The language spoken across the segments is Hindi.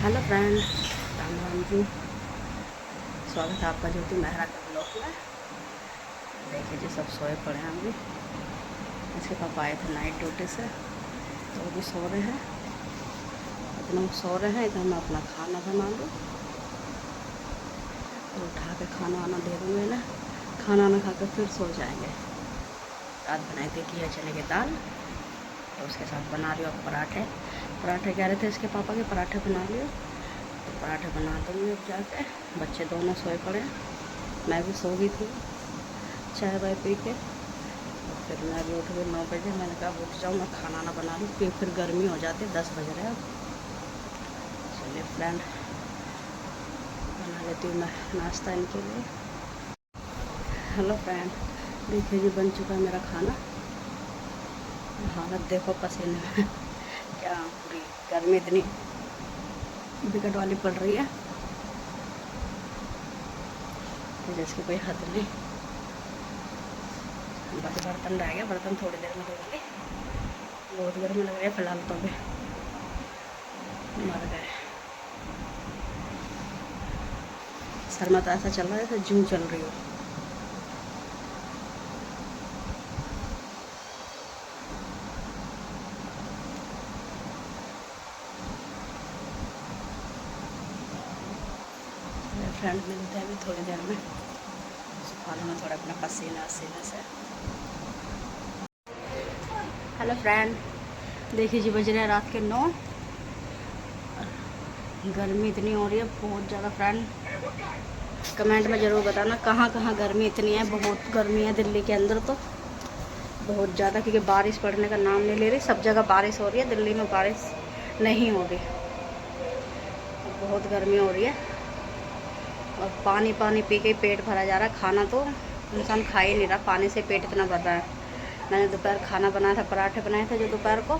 Hello friend, Ram Ram ji. स्वागत है आपका ज्योति मेहरा के ब्लॉग में। देखिए जी, सब सोए पड़े हैं अभी। इसके पापा आए थे नाइट ड्यूटी से, तो वो भी सो रहे हैं। इतना वो सो रहे हैं, इधर मैं अपना खाना बना लूँ और उठा के खाना वाना दे दूँगी ना। खाना वाना खा कर फिर सो जाएंगे। रात बनाई थी घिया चने की दाल, तो उसके साथ बना रही हूँ अब पराठे। पराठे कह रहे थे इसके पापा के पराठे बना लियो, तो पराठे बना दूँगी अब जाके। बच्चे दोनों सोए पड़े हैं, मैं भी सो गई थी चाय वाय पी के। और फिर मैं भी उठ गई 9 बजे। मैंने कहा उठ जाऊँ, मैं खाना ना बना लूँ क्योंकि फिर गर्मी हो जाती है। 10 बज रहे हैं अब। चलिए फ्रेंड, बना लेती हूँ मैं नाश्ता इनके लिए। हेलो फ्रेंड, देखिए जी, बन चुका है मेरा खाना। हालत देखो पसीने में क्या पूरी गर्मी इतनी विकट वाली पड़ रही है तो जिसकी कोई हद नहीं। बस बर्तन रह गया, बर्तन थोड़ी देर में धोंगे। बहुत गर्मी लग रही है फिलहाल तो अभी। मर गए। सर में तो ऐसा चल रहा है जैसे जूं चल रही हो। मेरे फ्रेंड मिलते हैं अभी थोड़ी देर में। सुखा लूँगा थोड़ा अपना पसीना वसीने से। हेलो फ्रेंड, देखिए जी, बज रहे हैं रात के 9। गर्मी इतनी हो रही है बहुत ज़्यादा। फ्रेंड कमेंट में ज़रूर बताना कहाँ कहाँ गर्मी इतनी है। बहुत गर्मी है दिल्ली के अंदर तो बहुत ज़्यादा, क्योंकि बारिश पड़ने का नाम नहीं ले रही। सब जगह बारिश हो रही है, दिल्ली में बारिश नहीं हो रही। बहुत गर्मी हो रही है और पानी पानी पी के पेट भरा जा रहा है। खाना तो इंसान खा ही नहीं रहा, पानी से पेट इतना भर रहा है। मैंने दोपहर खाना बनाया था, पराठे बनाए थे जो दोपहर को,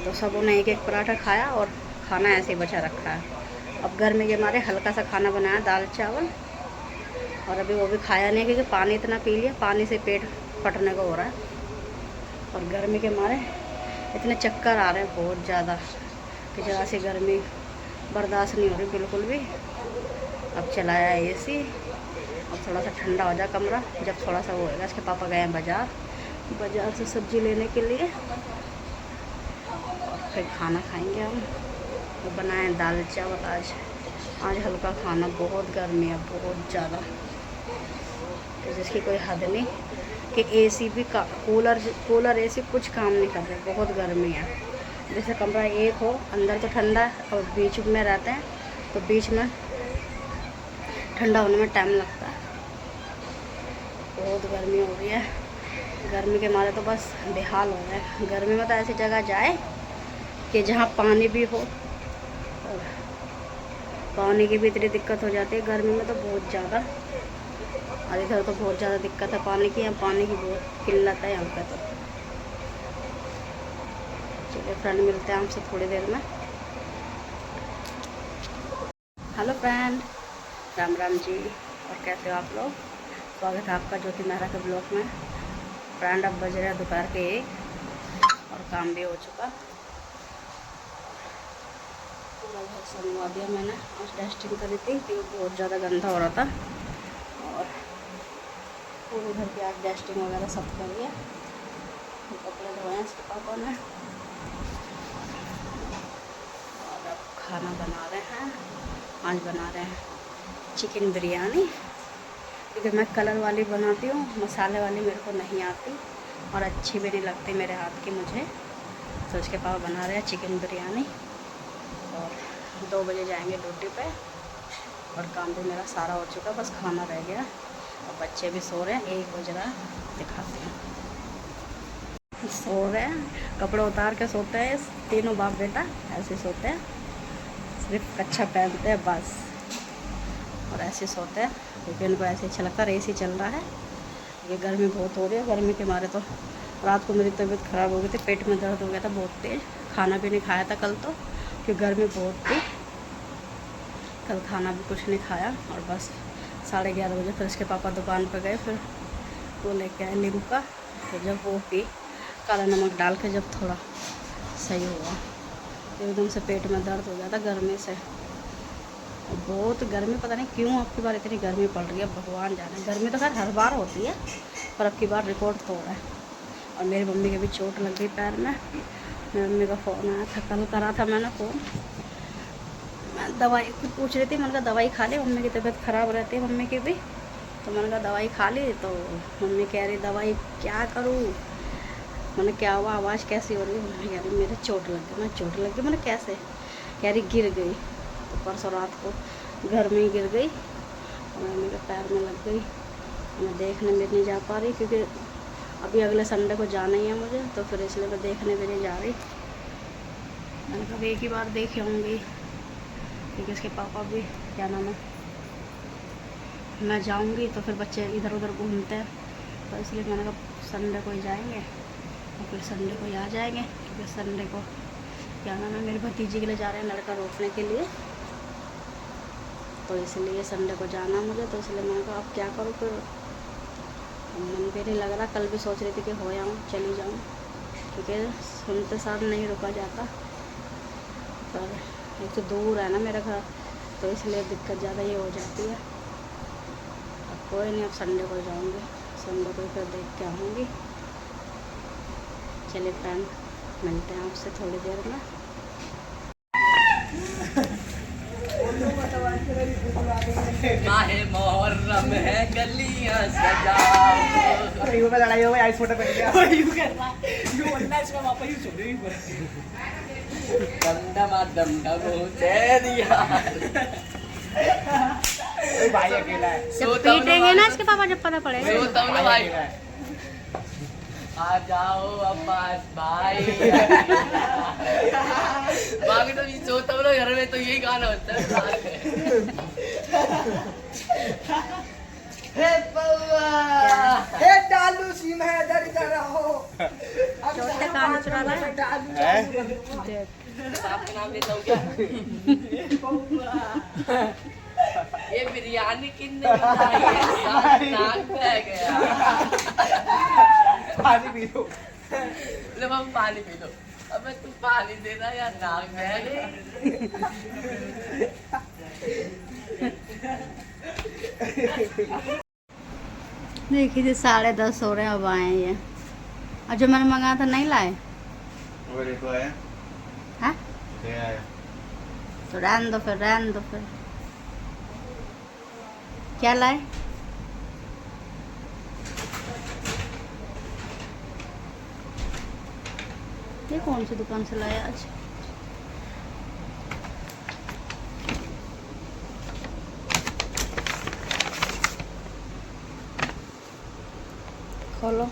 तो सबों ने एक एक पराठा खाया और खाना ऐसे ही बचा रखा है। अब गर्मी के मारे हल्का सा खाना बनाया, दाल चावल, और अभी वो भी खाया नहीं क्योंकि पानी इतना पी लिया, पानी से पेट फटने को हो रहा है। और गर्मी के मारे इतने चक्कर आ रहे हैं बहुत ज़्यादा कि ज़रा सी गर्मी बर्दाश्त नहीं हो रही बिल्कुल भी। अब चलाया एसी, अब थोड़ा सा ठंडा हो जाए कमरा, जब थोड़ा सा वो होएगा। इसके पापा गए हैं बाज़ार से सब्ज़ी लेने के लिए, और फिर खाना खाएंगे हम। वो बनाए दाल चावल आज हल्का खाना। बहुत गर्मी है बहुत ज़्यादा, तो जिसकी कोई हद नहीं। कि एसी भी का कूलर एसी कुछ काम नहीं कर रहे, बहुत गर्मी है। जैसे कमरा एक हो, अंदर तो ठंडा है और बीच में रहते हैं तो बीच में ठंडा होने में टाइम लगता है। बहुत गर्मी हो रही है। गर्मी के मारे तो बस बेहाल हो रहा है। गर्मी में तो ऐसी जगह जाए कि जहाँ पानी भी हो, और पानी की भी इतनी दिक्कत हो जाती है गर्मी में तो बहुत ज़्यादा। और इधर तो बहुत ज़्यादा दिक्कत है पानी की, यहाँ पानी की बहुत किल्लत है यहाँ पे तो। चलिए फ्रेंड, मिलते हैं आपसे थोड़ी देर में। Hello friend, Ram Ram ji. और कैसे हो आप लोग? स्वागत है आपका ज्योति मेहरा के ब्लॉग में। फ्रेंड अब बज रहे हैं दोपहर के 1 और काम भी हो चुका। पूरा घर संगवा दिया मैंने। आज डस्टिंग करी थी क्योंकि बहुत ज़्यादा गंदा हो रहा था, और पूरे घर की आज डस्टिंग वगैरह सब करिए। कपड़े धोए हैं इसके पापा ने, और अब खाना बना रहे हैं। आज बना रहे हैं चिकन बिरयानी, क्योंकि मैं कलर वाली बनाती हूँ, मसाले वाली मेरे को नहीं आती और अच्छी भी नहीं लगती मेरे हाथ की मुझे। तो इसके पापा बना रहे हैं चिकन बिरयानी। और 2 बजे जाएंगे ड्यूटी पे, और काम भी मेरा सारा हो चुका, बस खाना रह गया। और बच्चे भी सो रहे हैं, 1 बज रहा है। दिखाते हैं, सो रहे हैं, कपड़े उतार के सोते हैं। तीनों बाप बेटा ऐसे सोते हैं, सिर्फ कच्छा पहनते हैं बस, और ऐसे सोते हैं क्योंकि इनको ऐसे अच्छा लगता है। एसी चल रहा है, ये गर्मी बहुत हो रही है। गर्मी के मारे तो रात को मेरी तबीयत ख़राब हो गई थी, पेट में दर्द हो गया था बहुत तेज़। खाना भी नहीं खाया था कल तो, क्योंकि गर्मी बहुत थी। कल खाना भी कुछ नहीं खाया, और बस 11:30 बजे फिर इसके पापा दुकान पर गए। फिर वो लेके आए लिम्का, फिर जब वो पी काला नमक डाल के, जब थोड़ा सही हुआ तो एकदम से पेट में दर्द हो गया था गर्मी से। बहुत गर्मी, पता नहीं क्यों अब की बार इतनी गर्मी पड़ रही है, भगवान जाने। गर्मी तो खैर हर बार होती है, पर अब की बार रिकॉर्ड तोड़ है। और मेरी मम्मी के भी चोट लग गई पैर में। मेरी मम्मी का फ़ोन आया था, कल करा था मैंने फ़ोन। मैं दवाई पूछ रही थी, मैंने कहा दवाई खा ली, मम्मी की तबीयत ख़राब रहती है मम्मी की भी। तो मैंने कहा दवाई खा ली, तो मम्मी कह रही दवाई क्या करूँ। मैंने क्या हुआ, आवाज़ कैसी हो रही है। मम्मी कह रही मेरे चोट लग गई। मैं चोट लग गई, मैंने कैसे। कह रही गिर गई। तो परसों रात को घर में ही गिर गई और मम्मी के पैर में लग गई। मैं देखने भी नहीं जा पा रही, क्योंकि अभी अगले संडे को जाना ही है मुझे, तो फिर इसलिए मैं देखने भी नहीं जा रही। मैंने कहा एक ही बार देख आऊँगी, क्योंकि इसके पापा भी, क्या नाम है, मैं जाऊँगी तो फिर बच्चे इधर उधर घूमते हैं, तो इसलिए मैंने कहा संडे को ही जाएंगे और फिर संडे को ही आ जाएंगे। क्योंकि संडे को, क्या नाम है, मेरी भतीजी के लिए जा रहे हैं लड़का रोकने के लिए, तो इसलिए संडे को जाना मुझे। तो इसलिए मैंने कहा अब क्या करूँ फिर, मन भी नहीं लग रहा। कल भी सोच रही थी कि हो आऊँ, चली जाऊँ, क्योंकि सुनते साथ नहीं रुका जाता। पर एक तो दूर है ना मेरा घर, तो इसलिए दिक्कत ज़्यादा ये हो जाती है। अब कोई नहीं, अब संडे को जाऊँगी, संडे को फिर देख के आऊँगी। चलिए फ्रेंड, मिलते हैं आपसे थोड़ी देर में। माहे मोहर्रम है गलियां सजा। यूं में लड़ाई हो गई, आइस फोटो पहन गया। यूं कर रहा यूं वरना इसमें वापस यूं छोड़ रही दम दम हो तेरिया। भाई अकेला है। जब पीटेंगे ना इसके पापा, जब पता पड़ेगा। सो तब ना भाई आ जाओ अब्बास भाई। बाकी तो सो तब ना घर में तो यही गाना होता है। हे पौवा हे डालू सीम है डर रहो। अब छोटे काम चुरा रहा है। आपका नाम लेता हूँ क्या? ये बिरयानी कितने बनाई है? साथ नाक बह गया। पानी पी लो। लो हम पानी पी लो। अबे तू पानी देना या नाक बह गई? देखिए जी 10:30 हो रहे हैं, अब आए ये। और जो मैंने मंगाया था नहीं लाए। वो देखो आया। हाँ ये आया। तो रहने दो फिर, रहने दो फिर। क्या लाए? ये कौन सी दुकान से लाया आज? खोलो।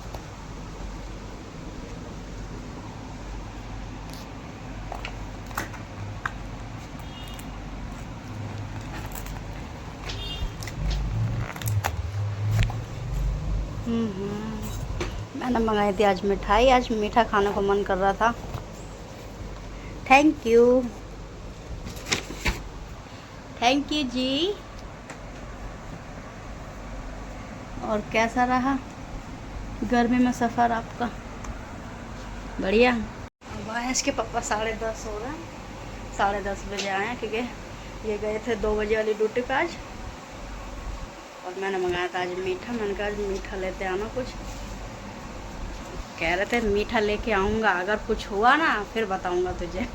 मैंने मंगाई थी आज मिठाई, आज मीठा खाने को मन कर रहा था। थैंक यू, थैंक यू जी। और कैसा रहा गर्मी में सफ़र आपका? बढ़िया। अब आए इसके पापा 10:30 हो रहे हैं, 10:30 बजे आए हैं, क्योंकि ये गए थे 2 बजे वाली ड्यूटी पे आज। और मैंने मंगाया था आज मीठा। मैंने कहा आज मीठा लेते आना कुछ। कह रहे थे मीठा लेके आऊँगा, अगर कुछ हुआ ना फिर बताऊँगा तुझे।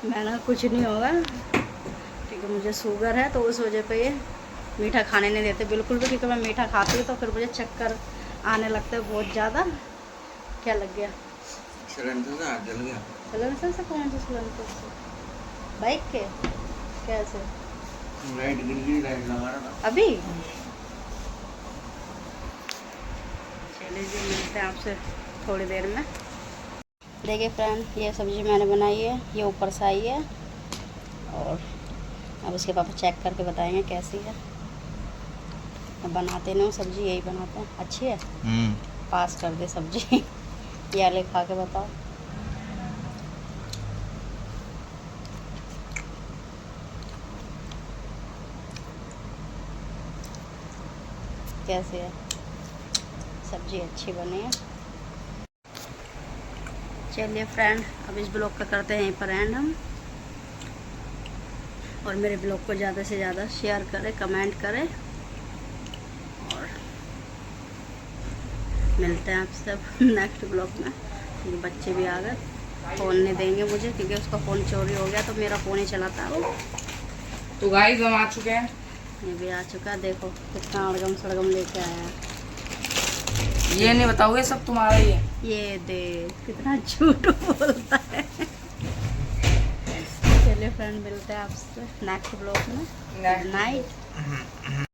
मैंने कुछ नहीं होगा, क्योंकि मुझे शुगर है, तो उस वजह पे ये मीठा खाने नहीं देते बिल्कुल भी। क्योंकि मैं मीठा खाती हूँ तो फिर मुझे चक्कर आने लगते हैं बहुत ज़्यादा। क्या लग गया? सिलेंडर से हाथ जल गया। सिलेंडर से? कौन से सिलेंडर से? बाइक के? कैसे? लाइट गिर गई, लाइट लगा रहा था अभी? चलिए जी, मिलते हैं आपसे थोड़ी देर में। देखिए फ्रेंड, ये सब्ज़ी मैंने बनाई है, ये ऊपर से आई है। और अब इसके पापा चेक करके बताएंगे कैसी है। मैं बनाते नहीं हूँ सब्ज़ी, यही बनाते हैं। अच्छी है? पास कर दे सब्ज़ी। ये ले खा के बताओ। कैसी है सब्ज़ी? अच्छी बनी है। चलिए फ्रेंड, अब इस ब्लॉग का करते हैं यहीं पर एंड हम। और मेरे ब्लॉग को ज़्यादा से ज़्यादा शेयर करें, कमेंट करें, और मिलते हैं आप सब नेक्स्ट ब्लॉग में। ये बच्चे भी आ गए, फ़ोन नहीं देंगे मुझे क्योंकि उसका फ़ोन चोरी हो गया, तो मेरा फ़ोन ही चलाता है वो। तो गाइस हम आ चुके हैं। ये भी आ चुका, देखो कितना अड़गम सड़गम लेके आया है। ये नहीं बताओगे सब तुम्हारा ही है। ये देख कितना झूठ बोलता है। चलिए फ्रेंड, मिलते हैं आपसे नेक्स्ट ब्लॉग में। Good night.